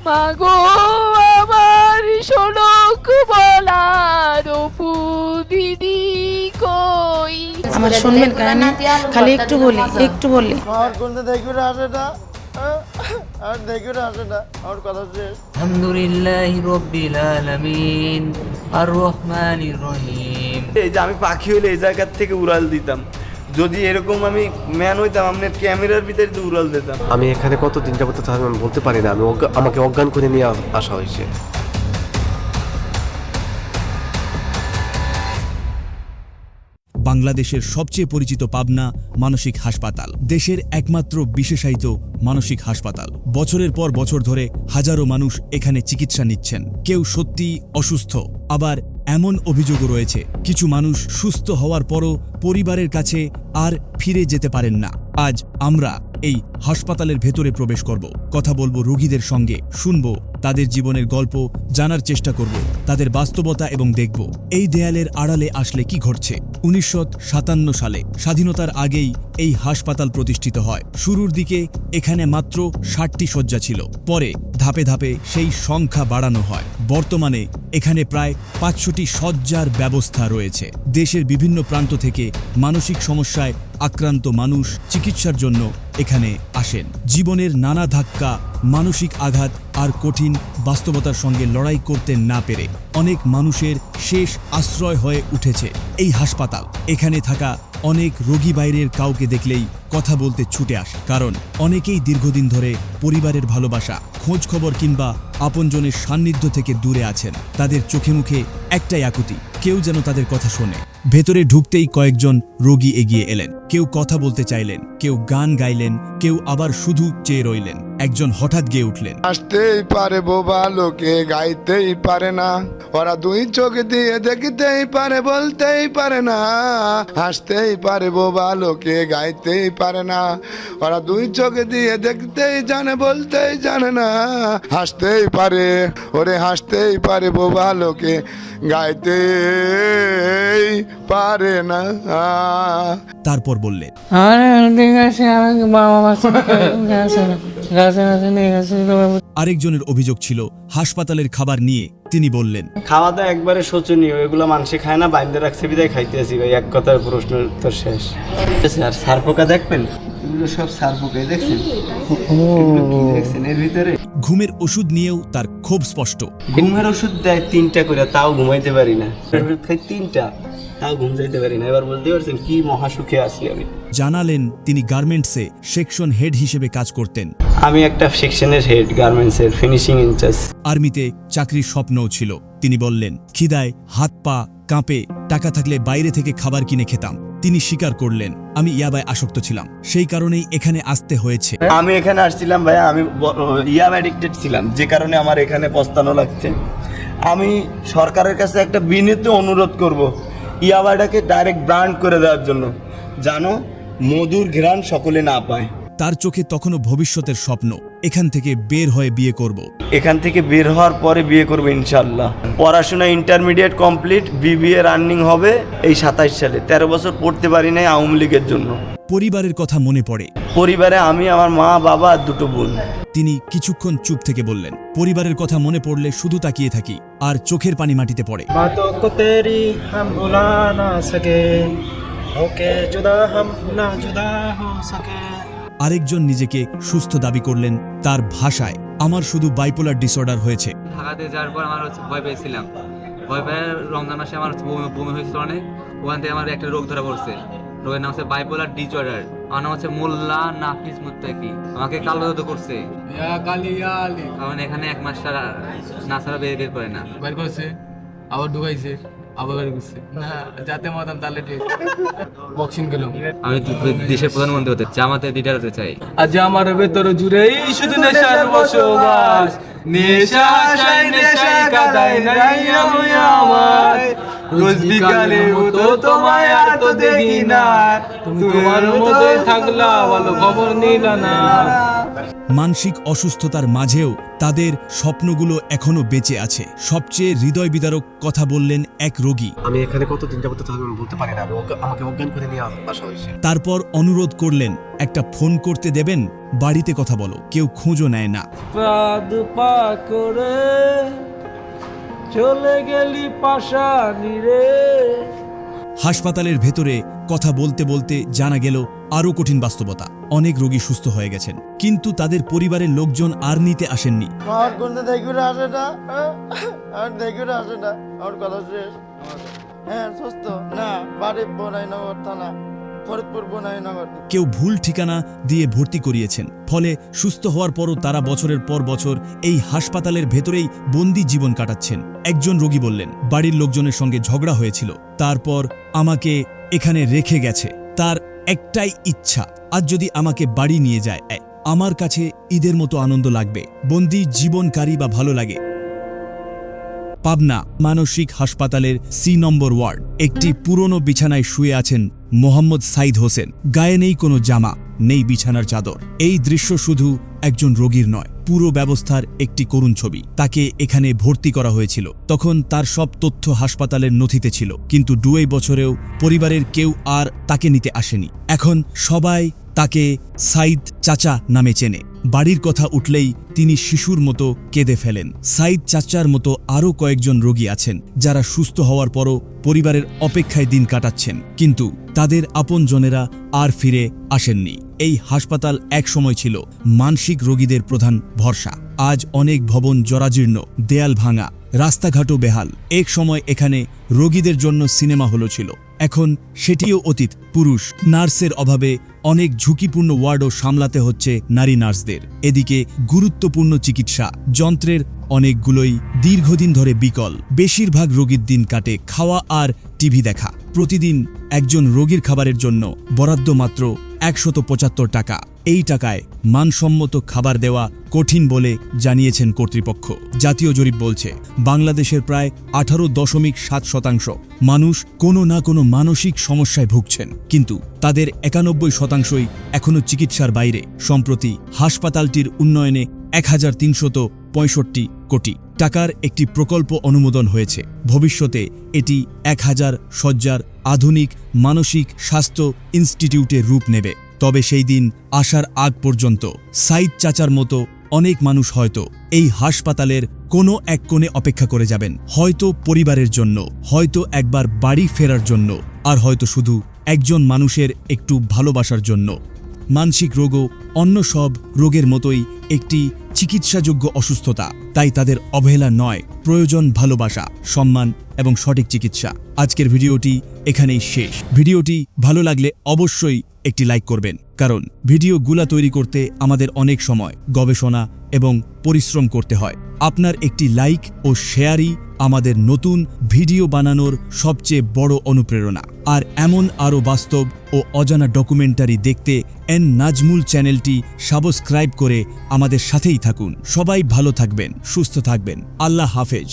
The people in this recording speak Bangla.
মাগো আমার শোনক বলা রূপু দিদি কই। আমার শুনবেন কানে খালি একটু বলি আমার কোনটা দেখবে না আসে না, আর দেখবে না আসে না, আমার কথা শেষ। আলহামদুলিল্লাহি রাব্বিল আলামিন আর রহমানির রহিম। এই যে আমি পাখি হলে এই জায়গার থেকে উড়াল দিতাম, যদি এরকম আমি ম্যান হইতাম আপনার ক্যামেরার ভিতরে তো উড়াল দিতাম। আমি এখানে কতদিন যাবত থাকবো আমি বলতে পারি না, আমাকে অজ্ঞান করে নিয়ে আসা হয়েছে। বাংলাদেশের সবচেয়ে পরিচিত পাবনা মানসিক হাসপাতাল, দেশের একমাত্র বিশেষায়িত মানসিক হাসপাতাল। বছরের পর বছর ধরে হাজারো মানুষ এখানে চিকিৎসা নিচ্ছেন। কেউ সত্যি অসুস্থ, আবার এমন অভিযোগও রয়েছে কিছু মানুষ সুস্থ হওয়ার পরও পরিবারের কাছে আর ফিরে যেতে পারেন না। আজ আমরা এই হাসপাতালের ভেতরে প্রবেশ করব, কথা বলবো রোগীদের সঙ্গে, শুনবো তাদের জীবনের গল্প, জানার চেষ্টা করব তাদের বাস্তবতা এবং দেখব এই দেয়ালের আড়ালে আসলে কি ঘটছে। 1957 সালে স্বাধীনতার আগেই এই হাসপাতাল প্রতিষ্ঠিত হয়। শুরুর দিকে এখানে মাত্র 60টি শয্যা ছিল, পরে ধাপে ধাপে সেই সংখ্যা বাড়ানো হয়। বর্তমানে এখানে প্রায় 500টি শয্যার ব্যবস্থা রয়েছে। দেশের বিভিন্ন প্রান্ত থেকে মানসিক সমস্যায় আক্রান্ত মানুষ চিকিৎসার জন্য এখানে আসেন। জীবনের নানা ধাক্কা, মানসিক আঘাত আর কঠিন বাস্তবতার সঙ্গে লড়াই করতে না পেরে অনেক মানুষের শেষ আশ্রয় হয়ে উঠেছে এই হাসপাতাল। এখানে থাকা অনেক রোগী বাইরের কাউকে দেখলেই কথা বলতে ছুটে আসে, কারণ অনেকেই দীর্ঘদিন ধরে পরিবারের ভালোবাসা, খোঁজ খবর কিংবা আপনজনের সান্নিধ্য থেকে দূরে আছেন। তাদের চোখে মুখে একটাই আকুতি, কেউ যেন তাদের কথা শোনে। ভেতরে ঢুকতেই কয়েকজন রোগী এগিয়ে এলেন। কেউ কথা বলতে চাইলেন, কেউ গান গাইলেন, কেউ আবার শুধু চেয়ে রইলেন। একজন হঠাৎ গেয়ে উঠলেন, আসতেই পারে বোবা লোকে, গাইতেই পারে না, ওরা দুই চোখ দিয়ে দেখতেই পারে, বলতেই পারে না। হাসতেই পারে বোবা লোকে, গাইতেই পারে না, ওরা দুই চোখ দিয়ে দেখতেই জানে, বলতেই জানে না। হাসতেই পারে, ওরে হাসতেই পারে বোবা লোকে, গাইতেই পারে না। তারপর বললেন, আরেকজনের অভিযোগ ছিল হাসপাতালের খাবার নিয়ে। তিনি বললেন, খাওয়া দাওয়া একবারে শোচনীয়, এগুলো মানুষে খায় না, বাইন্দে রাখছে বিদায় খাইতে আসি ভাই, এক কথার প্রশ্ন উত্তর শেষ। আর সার পোকা দেখবেন, এগুলো সব সার পোকাই দেখছেন, দেখছেন এর ভিতরে। ঘুমের ওষুধ নিয়েও তার খুব স্পষ্ট। ঘুমের ওষুধ দেয় 3টা করে, তাও ঘুমাইতে পারি না। ওষুধ খাই 3টা, তাও ঘুম যাইতে পারি না। এবার বলতে পারছেন কি মহাসুখে আছি আমি। জানালেন তিনি গার্মেন্টসে সেকশন হেড হিসেবে কাজ করতেন। আমি একটা সেকশনের হেড, গার্মেন্টসের ফিনিশিং ইনচার্জ। আর্মিতে চাকরির স্বপ্নও ছিল। তিনি বললেন, খিদায় হাত পা কাঁপে, টাকা থাকলে বাইরে থেকে খাবার কিনে খেতাম। তিনি স্বীকার করলেন, আমি ইয়াবায় আসক্ত ছিলাম, সেই কারণেই এখানে আসতে হয়েছে। আমি এখানে আসছিলাম ভাই, আমি ইয়াব অ্যাডিক্টেড ছিলাম, যে কারণে আমার এখানে পস্তানো লাগছে। আমি সরকারের কাছে একটা বিনীত অনুরোধ করব, ইয়াবাটাকে ডাইরেক্ট ব্র্যান্ড করে দেওয়ার জন্য, জানো মধুর ঘ্রাণ সকলে না পায়। তার চোখে তখনও ভবিষ্যতের স্বপ্ন, এখান থেকে বের হয়ে বিয়ে করব। এখান থেকে বের হওয়ার পরে বিয়ে করবো ইনশাল্লাহ। পড়াশোনা ইন্টারমিডিয়েট কমপ্লিট, বিবিএ রানিং হবে এই 27 সালে। 13 বছর পড়তে পারি নাই আওয়ামী লীগের জন্য। পরিবারের কথা মনে পড়ে। পরিবারে আমি, আমার মা, বাবা আর 2টো বোন। তিনি কিছুক্ষণ চুপ থেকে বললেন, পরিবারের কথা মনে পড়লে শুধু তাকিয়ে থাকি আর চোখের পানি মাটিতে পড়ে। আরেকজন নিজেকে সুস্থ দাবি করলেন তার ভাষায়, আমার শুধু বাইপোলার ডিসঅর্ডার হয়েছে। ঢাকাতে যাওয়ার পর আমার ভয় পেয়েছিলাম, ভয় পেয়ে রমজান মাসে আমার বমি হয়েছিল অনেক। ওখান থেকে আমার একটা রোগ ধরা পড়ছে, রোগের নাম হচ্ছে বাইপোলার ডিসঅর্ডার। আমার নাম হচ্ছে মোল্লা নাফিস মুত্তাকি। আমাকে কালবদত করছে, কারণ এখানে 1 মাস না ছাড়া বের করে না। বের করছে, আবার ঢুকাইছে, আবার বের করছে না, যাতে মতাম তাহলে ঠিক বক্সিং গেল। আমি দেশের প্রধানমন্ত্রী হতে, জামাতে লিডার হতে চাই। আজ আমার ভেতরে জুড়েই শুধু নেশার বসবাস, নেশা আশায় নেশায় কাদায় নাই আমি আমার। রোজ বিকালে মতো তোমায় আর তো দেখি না, তুমি তোমার মতোই থাকলা, ভালো খবর নিলা না। মানসিক অসুস্থতার মাঝেও তাদের স্বপ্নগুলো এখনো বেঁচে আছে। সবচেয়ে হৃদয় বিদারক কথা বললেন এক রোগী। আমি এখানে কতদিন যাবত আমি বলতে পারি না, আমাকে অজ্ঞান করে নিয়ে আসা হয়েছে। তারপর অনুরোধ করলেন, একটা ফোন করতে দেবেন, বাড়িতে কথা বলো, কেউ খোঁজও নেয় না। পাদ পা করে চলে গেলি পাশানি রে। হাসপাতালের ভেতরে কথা বলতে বলতে জানা গেল আরও কঠিন বাস্তবতা। অনেক রোগী সুস্থ হয়ে গেছেন, কিন্তু তাদের পরিবারের লোকজন আর নিতে আসেননি। আমার কোনটা দেখবে আসে না, আর দেখবে আসে না, আমার কথা শেষ। হ্যাঁ সুস্থ না, বাড়ি বনাইনগর থানা, ফরিদপুর বনাইনগর। কেউ ভুল ঠিকানা দিয়ে ভর্তি করিয়েছেন, ফলে সুস্থ হওয়ার পরও তারা বছরের পর বছর এই হাসপাতালের ভেতরেই বন্দি জীবন কাটাচ্ছেন। একজন রোগী বললেন, বাড়ির লোকজনের সঙ্গে ঝগড়া হয়েছিল, তারপর আমাকে এখানে রেখে গেছে। তার একটাই ইচ্ছা, আজ যদি আমাকে বাড়ি নিয়ে যায়, আমার কাছে ঈদের মতো আনন্দ লাগবে। বন্দি জীবনকারী বা ভালো লাগে। পাবনা মানসিক হাসপাতালের সি নম্বর ওয়ার্ড। একটি পুরনো বিছানায় শুয়ে আছেন মোহাম্মদ সাইদ হোসেন। গায়ে নেই কোনো জামা, নেই বিছানার চাদর। এই দৃশ্য শুধু একজন রোগীর নয়, পুরো ব্যবস্থার একটি করুণ ছবি। তাকে এখানে ভর্তি করা হয়েছিল, তখন তার সব তথ্য হাসপাতালের নথিতে ছিল, কিন্তু 2 বছরেও পরিবারের কেউ আর তাকে নিতে আসেনি। এখন সবাই তাকে সাইদ চাচা নামে চেনে। বাড়ির কথা উঠলেই তিনি শিশুর মতো কেঁদে ফেলেন। সাইদ চাচার মতো আরও কয়েকজন রোগী আছেন, যারা সুস্থ হওয়ার পরও পরিবারের অপেক্ষায় দিন কাটাচ্ছেন, কিন্তু তাদের আপনজনেরা আর ফিরে আসেননি। এই হাসপাতাল এক সময় ছিল মানসিক রোগীদের প্রধান ভরসা। আজ অনেক ভবন জরাজীর্ণ, দেয়াল ভাঙা, রাস্তাঘাটও বেহাল। এক সময় এখানে রোগীদের জন্য সিনেমা হল ছিল, এখন সেটিও অতীত। পুরুষ নার্সের অভাবে অনেক ঝুঁকিপূর্ণ ওয়ার্ডও সামলাতে হচ্ছে নারী নার্সদের। এদিকে গুরুত্বপূর্ণ চিকিৎসা যন্ত্রের অনেকগুলোই দীর্ঘদিন ধরে বিকল। বেশিরভাগ রোগীর দিন কাটে খাওয়া আর টিভি দেখা। প্রতিদিন একজন রোগীর খাবারের জন্য বরাদ্দ মাত্র 175 টাকা। এই টাকায় মানসম্মত খাবার দেওয়া কঠিন বলে জানিয়েছেন কর্তৃপক্ষ। জাতীয় জরিপ বলছে, বাংলাদেশের প্রায় 18.7% মানুষ কোনো না কোনো মানসিক সমস্যায় ভুগছেন, কিন্তু তাদের 91%ই এখনও চিকিৎসার বাইরে। সম্প্রতি হাসপাতালটির উন্নয়নে 1365 কোটি টাকার একটি প্রকল্প অনুমোদন হয়েছে। ভবিষ্যতে এটি 1000 শয্যার আধুনিক মানসিক স্বাস্থ্য ইনস্টিটিউটের রূপ নেবে। তবে সেই দিন আসার আগ পর্যন্ত সাইদ চাচার মতো অনেক মানুষ হয়তো এই হাসপাতালের কোনো এক কোণে অপেক্ষা করে যাবেন, হয়তো পরিবারের জন্য, হয়তো একবার বাড়ি ফেরার জন্য, আর হয়তো শুধু একজন মানুষের একটু ভালোবাসার জন্য। মানসিক রোগও অন্য সব রোগের মতোই একটি চিকিৎসাযোগ্য অসুস্থতা, তাই তাদের অবহেলা নয়, প্রয়োজন ভালোবাসা, সম্মান এবং সঠিক চিকিৎসা। আজকের ভিডিওটি এখানেই শেষ। ভিডিওটি ভালো লাগলে অবশ্যই একটি লাইক করবেন, কারণ ভিডিওগুলা তৈরি করতে আমাদের অনেক সময়, গবেষণা এবং পরিশ্রম করতে হয়। আপনার একটি লাইক ও শেয়ারই আমাদের নতুন ভিডিও বানানোর সবচেয়ে বড় অনুপ্রেরণা। আর এমন আরও বাস্তব ও অজানা ডকুমেন্টারি দেখতে এন নাজমুল চ্যানেলটি সাবস্ক্রাইব করে আমাদের সাথেই থাকুন। সবাই ভালো থাকবেন, সুস্থ থাকবেন। আল্লাহ হাফেজ।